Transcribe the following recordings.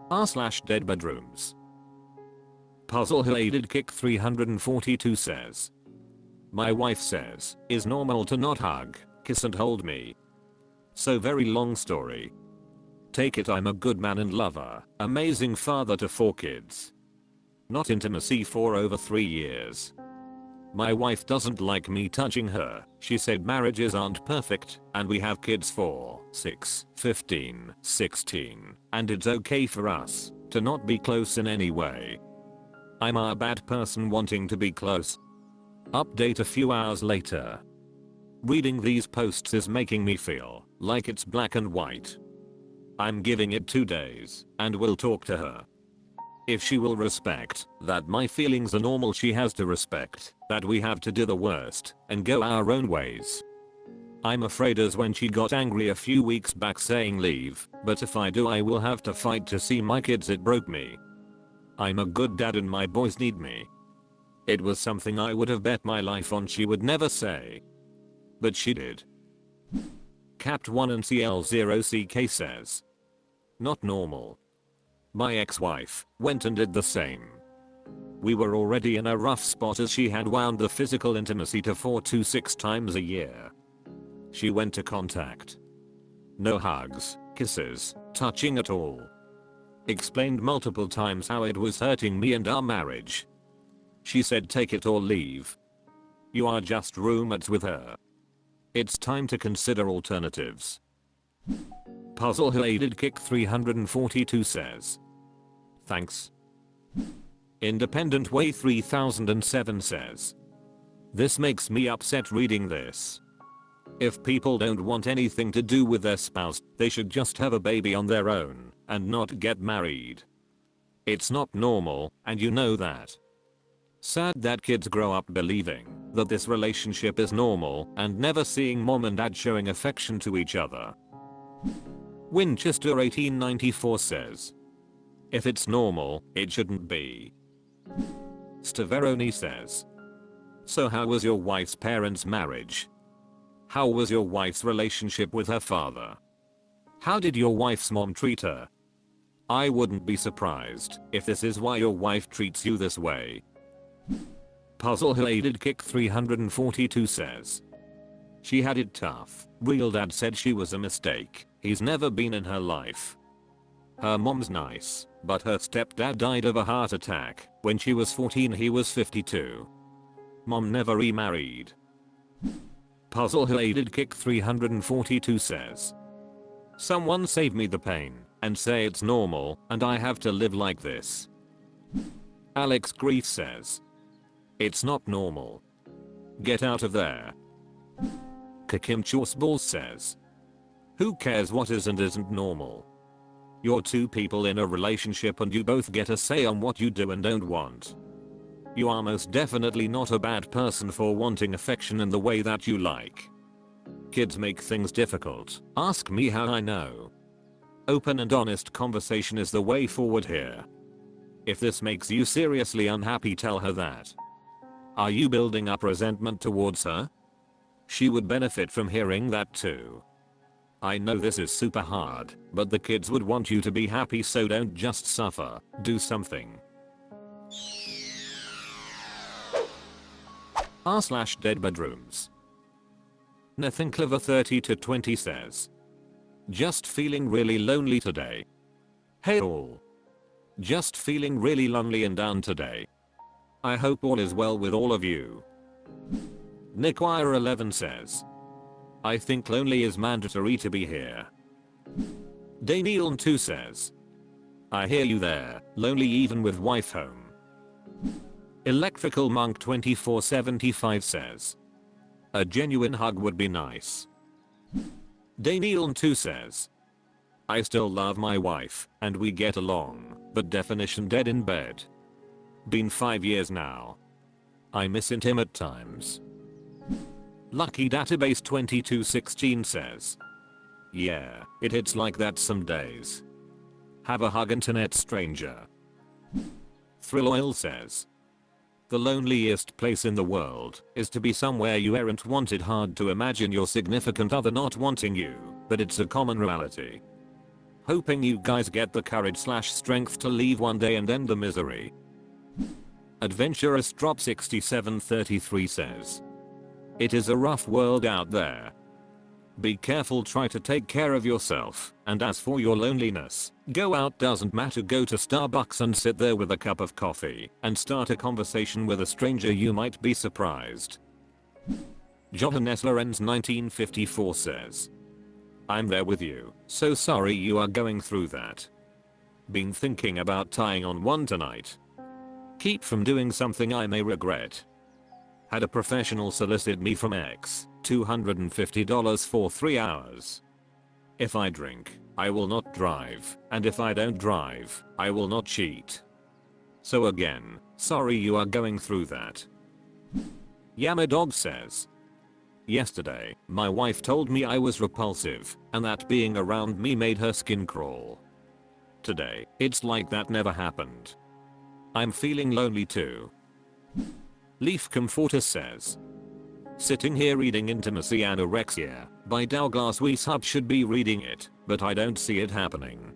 r/DeadBedrooms. Puzzle Hated Kick 342 says, my wife says, is normal to not hug, kiss and hold me. So very long story. Take it I'm a good man and lover, amazing father to 4 kids. Not intimacy for over 3 years. My wife doesn't like me touching her. She said marriages aren't perfect and we have kids 4, 6, 15, 16 and it's okay for us to not be close in any way. I'm a bad person wanting to be close. Update a few hours later. Reading these posts is making me feel like it's black and white. I'm giving it 2 days and will talk to her. If she will respect that my feelings are normal, she has to respect that we have to do the worst and go our own ways. I'm afraid as when she got angry a few weeks back saying leave, but if I do I will have to fight to see my kids. It broke me. I'm a good dad and my boys need me. It was something I would have bet my life on she would never say. But she did. Capt1 and CL0CK says, not normal. My ex-wife went and did the same. We were already in a rough spot as she had wound the physical intimacy to 4 to 6 times a year. She went to contact. No hugs, kisses, touching at all. Explained multiple times how it was hurting me and our marriage. She said take it or leave. You are just roommates with her. It's time to consider alternatives. Puzzle Hated Kick 342 says, thanks. Independent Way 3007 says, this makes me upset reading this. If people don't want anything to do with their spouse, they should just have a baby on their own and not get married. It's not normal, and you know that. Sad that kids grow up believing that this relationship is normal and never seeing mom and dad showing affection to each other. Winchester 1894 says, if it's normal, it shouldn't be. Staveroni says, so how was your wife's parents' marriage? How was your wife's relationship with her father? How did your wife's mom treat her? I wouldn't be surprised if this is why your wife treats you this way. Puzzle Hated Kick 342 says, she had it tough. Real dad said she was a mistake. He's never been in her life. Her mom's nice, but her stepdad died of a heart attack when she was 14. He was 52. Mom never remarried. Puzzle Hated Kick 342 says, someone save me the pain and say it's normal and I have to live like this. Alex Grief says, it's not normal. Get out of there. Kakim Chorsballs says, who cares what is and isn't normal? You're 2 people in a relationship and you both get a say on what you do and don't want. You are most definitely not a bad person for wanting affection in the way that you like. Kids make things difficult. Ask me how I know. Open and honest conversation is the way forward here. If this makes you seriously unhappy, tell her that. Are you building up resentment towards her? She would benefit from hearing that too. I know this is super hard, but the kids would want you to be happy, so don't just suffer, do something. r/DeadBedrooms. Nathan Clever 30 to 20 says, just feeling really lonely today. Hey all. Just feeling really lonely and down today. I hope all is well with all of you. Nickwire 11 says, I think lonely is mandatory to be here. Daniel 2 says, I hear you there, lonely even with wife home. Electrical Monk 2475 says, a genuine hug would be nice. Daniel 2 says, I still love my wife and we get along, but definition dead in bed. Been 5 years now. I miss intimate times. Lucky Database 2216 says, yeah, it hits like that some days. Have a hug, internet stranger. Thrill Oil says, the loneliest place in the world is to be somewhere you aren't wanted. Hard to imagine your significant other not wanting you, but it's a common reality. Hoping you guys get the courage/strength to leave one day and end the misery. Adventurous Drop 6733 says, it is a rough world out there. Be careful, try to take care of yourself, and as for your loneliness, go out, doesn't matter, go to Starbucks and sit there with a cup of coffee and start a conversation with a stranger, you might be surprised. Johannes Lorenz 1954 says, I'm there with you, so sorry you are going through that. Been thinking about tying on one tonight. Keep from doing something I may regret. Had a professional solicit me from X, $250 for 3 hours. If I drink, I will not drive, and if I don't drive, I will not cheat. So again, sorry you are going through that. Yamadog says, yesterday, my wife told me I was repulsive, and that being around me made her skin crawl. Today, it's like that never happened. I'm feeling lonely too. Leaf Comforter says, sitting here reading Intimacy Anorexia by Douglas Weishaupt, should be reading it, but I don't see it happening.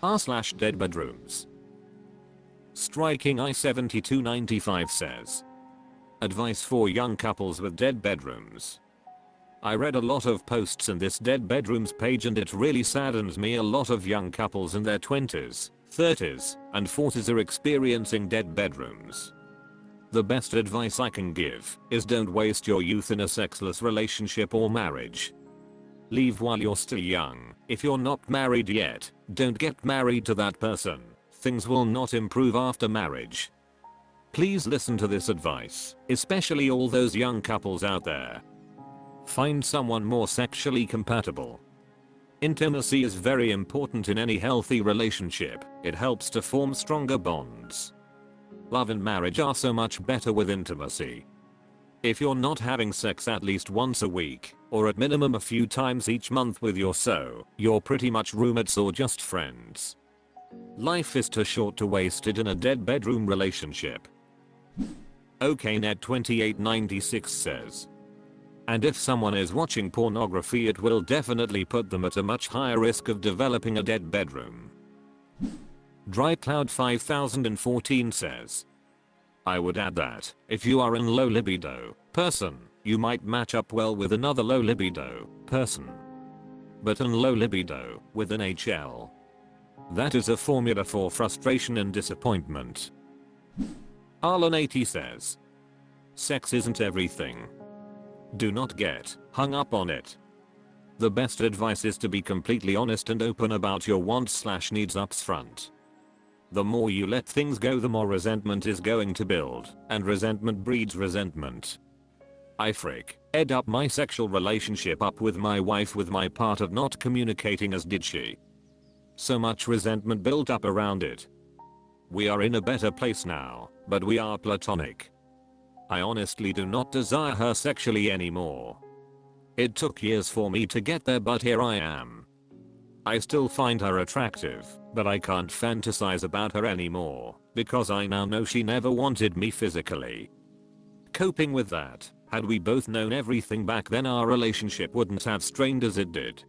r/DeadBedrooms. Striking I7295 says, advice for young couples with dead bedrooms. I read a lot of posts in this Dead Bedrooms page and it really saddens me. A lot of young couples in their 20s, 30s, and 40s are experiencing dead bedrooms. The best advice I can give is don't waste your youth in a sexless relationship or marriage. Leave while you're still young. If you're not married yet, don't get married to that person. Things will not improve after marriage. Please listen to this advice, especially all those young couples out there. Find someone more sexually compatible. Intimacy is very important in any healthy relationship. It helps to form stronger bonds. Love and marriage are so much better with intimacy. If you're not having sex at least once a week, or at minimum a few times each month with you're pretty much roommates or just friends. Life is too short to waste it in a dead bedroom relationship. OKNet2896 says, and if someone is watching pornography, it will definitely put them at a much higher risk of developing a dead bedroom. DryCloud5014 says, I would add that, if you are an low libido person, you might match up well with another low libido person. But an low libido with an HL. That is a formula for frustration and disappointment. Arlon80 says, sex isn't everything. Do not get hung up on it. The best advice is to be completely honest and open about your wants/needs up front. The more you let things go, the more resentment is going to build, and resentment breeds resentment. I ed up my sexual relationship up with my wife with my part of not communicating, as did she. So much resentment built up around it. We are in a better place now, but we are platonic. I honestly do not desire her sexually anymore. It took years for me to get there, but here I am. I still find her attractive, but I can't fantasize about her anymore, because I now know she never wanted me physically. Coping with that, had we both known everything back then, our relationship wouldn't have strained as it did.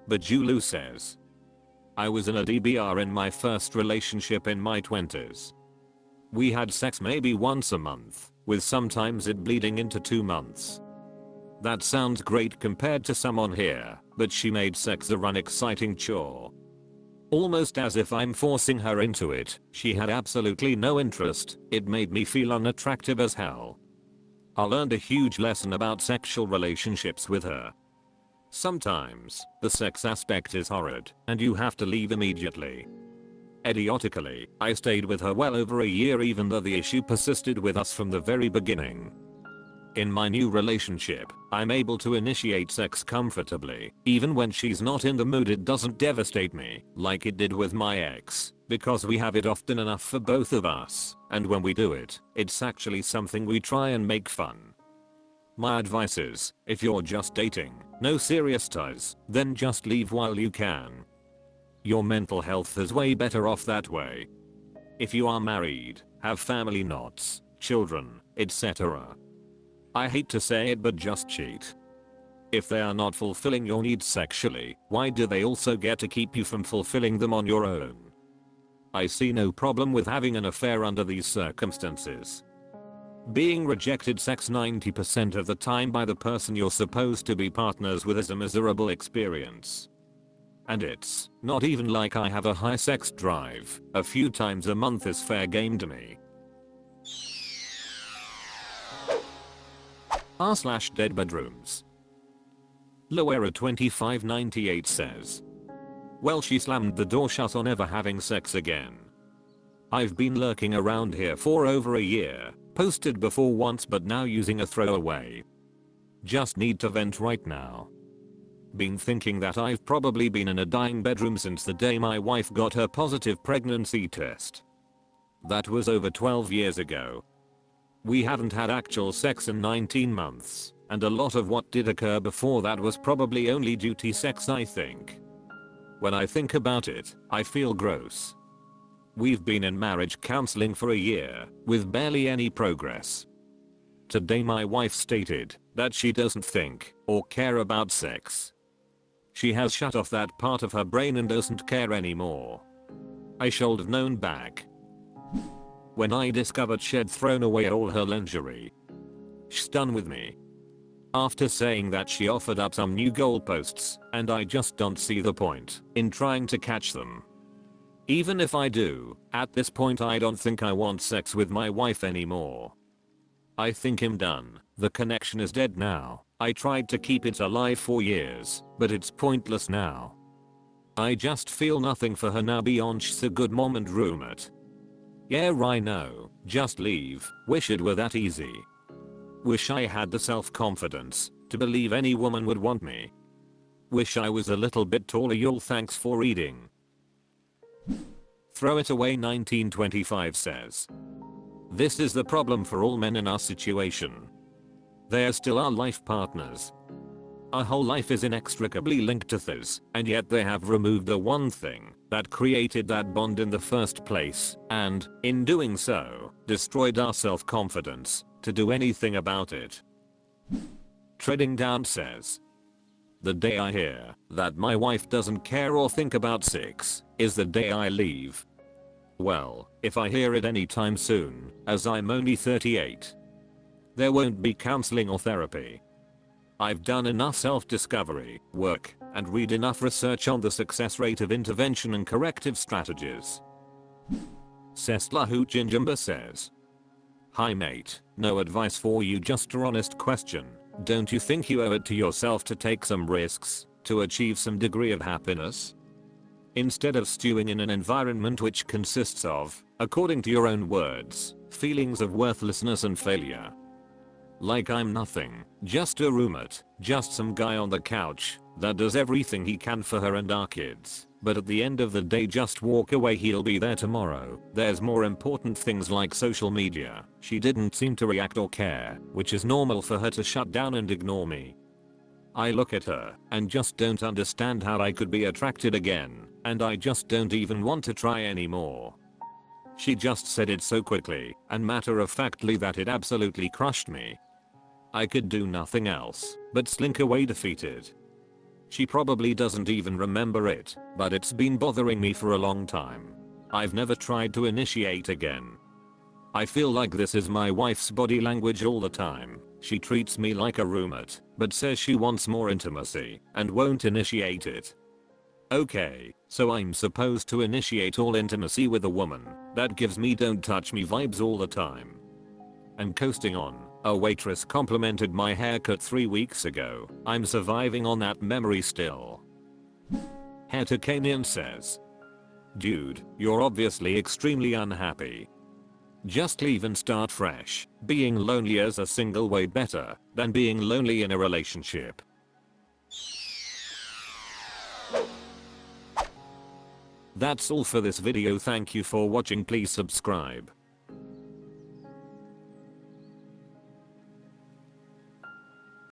But Julu says, I was in a DBR in my first relationship in my 20s. We had sex maybe once a month, with sometimes it bleeding into 2 months. That sounds great compared to someone here, but she made sex a unexciting chore. Almost as if I'm forcing her into it. She had absolutely no interest. It made me feel unattractive as hell. I learned a huge lesson about sexual relationships with her. Sometimes, the sex aspect is horrid, and you have to leave immediately. Idiotically, I stayed with her well over a year even though the issue persisted with us from the very beginning. In my new relationship, I'm able to initiate sex comfortably. Even when she's not in the mood, it doesn't devastate me, like it did with my ex, because we have it often enough for both of us, and when we do it, it's actually something we try and make fun. My advice is, if you're just dating, no serious ties, then just leave while you can. Your mental health is way better off that way. If you are married, have family knots, children, etc. I hate to say it, but just cheat. If they are not fulfilling your needs sexually, why do they also get to keep you from fulfilling them on your own? I see no problem with having an affair under these circumstances. Being rejected sex 90% of the time by the person you're supposed to be partners with is a miserable experience. And it's not even like I have a high sex drive. A few times a month is fair game to me. r/DeadBedrooms. Loera 2598 says, well, she slammed the door shut on ever having sex again. I've been lurking around here for over a year, posted before once but now using a throwaway. Just need to vent right now. Been thinking that I've probably been in a dying bedroom since the day my wife got her positive pregnancy test. That was over 12 years ago. We haven't had actual sex in 19 months, and a lot of what did occur before that was probably only duty sex, I think. When I think about it, I feel gross. We've been in marriage counseling for a year, with barely any progress. Today my wife stated that she doesn't think or care about sex. She has shut off that part of her brain and doesn't care anymore. I should have known back when I discovered she'd thrown away all her lingerie. She's done with me. After saying that, she offered up some new goalposts, and I just don't see the point in trying to catch them. Even if I do, at this point I don't think I want sex with my wife anymore. I think I'm done. The connection is dead now. I tried to keep it alive for years, but it's pointless now. I just feel nothing for her now beyond she's a good mom and roommate. Yeah, I know. Just leave. Wish it were that easy. Wish I had the self-confidence to believe any woman would want me. Wish I was a little bit taller. Y'all, thanks for reading. Throw it away 1925 says, this is the problem for all men in our situation. They are still our life partners. Our whole life is inextricably linked to this, and yet they have removed the one thing that created that bond in the first place, and, in doing so, destroyed our self-confidence to do anything about it. Treading Down says, the day I hear that my wife doesn't care or think about sex is the day I leave. Well, if I hear it anytime soon, as I'm only 38, there won't be counseling or therapy. I've done enough self-discovery work and read enough research on the success rate of intervention and corrective strategies. Seslahu Jinjamba says, hi mate, no advice for you, just an honest question. Don't you think you owe it to yourself to take some risks to achieve some degree of happiness? Instead of stewing in an environment which consists of, according to your own words, feelings of worthlessness and failure. Like I'm nothing, just a roommate, just some guy on the couch that does everything he can for her and our kids, but at the end of the day just walk away. He'll be there tomorrow. There's more important things like social media. She didn't seem to react or care, which is normal for her to shut down and ignore me. I look at her and just don't understand how I could be attracted again, and I just don't even want to try anymore. She just said it so quickly and matter-of-factly that it absolutely crushed me. I could do nothing else but slink away defeated. She probably doesn't even remember it, but it's been bothering me for a long time. I've never tried to initiate again. I feel like this is my wife's body language all the time. She treats me like a roommate, but says she wants more intimacy and won't initiate it. Okay, so I'm supposed to initiate all intimacy with a woman that gives me don't touch me vibes all the time. And coasting on. A waitress complimented my haircut 3 weeks ago. I'm surviving on that memory still. Hetercanian says, dude, you're obviously extremely unhappy. Just leave and start fresh. Being lonely as a single way better than being lonely in a relationship. That's all for this video. Thank you for watching. Please subscribe.